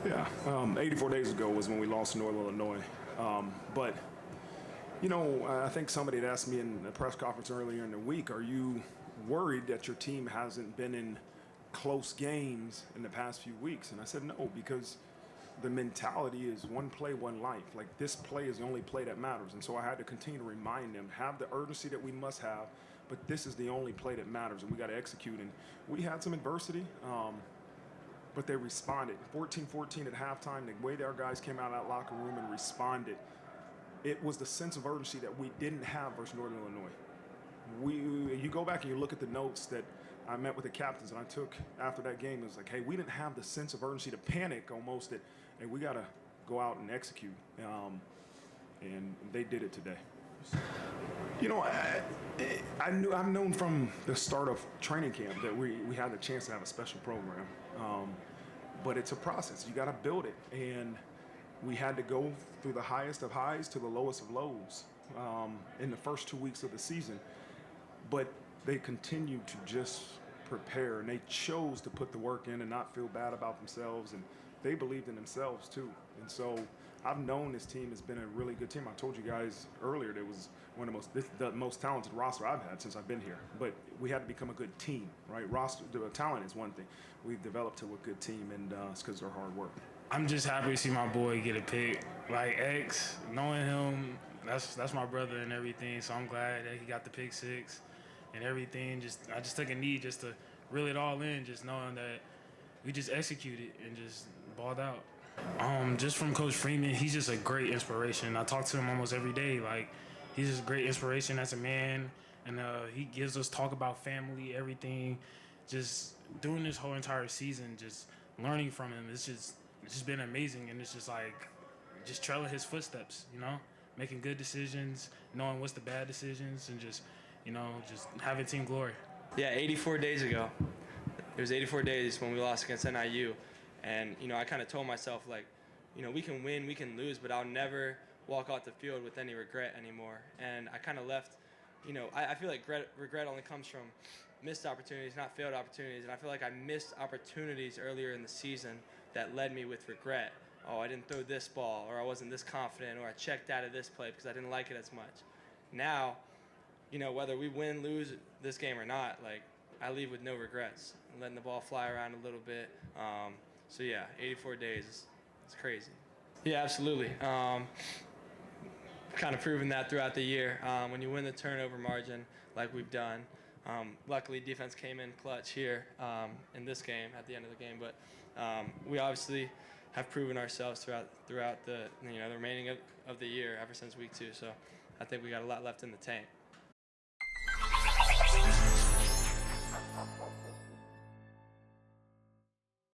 Yeah, 84 days ago was when we lost to Northern Illinois. But, I think somebody had asked me in a press conference earlier in the week, are you worried that your team hasn't been in close games in the past few weeks? And I said no, because the mentality is one play, one life. Like, this play is the only play that matters. And so I had to continue to remind them, have the urgency that we must have, but this is the only play that matters, and we got to execute. And we had some adversity. But they responded. 14-14 at halftime, the way that our guys came out of that locker room and responded, it was the sense of urgency that we didn't have versus Northern Illinois. You go back and you look at the notes that I met with the captains and I took after that game. It was like, hey, we didn't have the sense of urgency to panic almost that, hey, we got to go out and execute. And they did it today. I've known from the start of training camp that we had the chance to have a special program. But it's a process. You got to build it. And we had to go through the highest of highs to the lowest of lows in the first 2 weeks of the season. But they continued to just prepare, and they chose to put the work in and not feel bad about themselves. And they believed in themselves too. And so I've known this team has been a really good team. I told you guys earlier that it was the most talented roster I've had since I've been here. But we had to become a good team, right? The talent is one thing. We've developed to a good team, and it's because of their hard work. I'm just happy to see my boy get a pick. Like X, knowing him, that's my brother and everything. So I'm glad that he got the pick six and everything. I just took a knee just to reel it all in, just knowing that we just executed and just balled out. Just from Coach Freeman, he's just a great inspiration. I talk to him almost every day. Like, he's just a great inspiration as a man, and he gives us talk about family, everything. Just doing this whole entire season, just learning from him, it's just been amazing. And it's just like just trailing his footsteps, making good decisions, knowing what's the bad decisions, and just having team glory. Yeah, 84 days ago. It was 84 days when we lost against NIU. And, I kind of told myself, like, we can win, we can lose, but I'll never walk off the field with any regret anymore. And I kind of left, I feel like regret only comes from missed opportunities, not failed opportunities. And I feel like I missed opportunities earlier in the season that led me with regret. Oh, I didn't throw this ball, or I wasn't this confident, or I checked out of this play because I didn't like it as much. Now, whether we win, lose this game or not, like, I leave with no regrets. I'm letting the ball fly around a little bit. So yeah, 84 days, it's crazy. Yeah, absolutely. Kind of proven that throughout the year. When you win the turnover margin like we've done, luckily defense came in clutch here in this game, at the end of the game. But we obviously have proven ourselves throughout the the remaining of the year ever since week 2. So I think we got a lot left in the tank.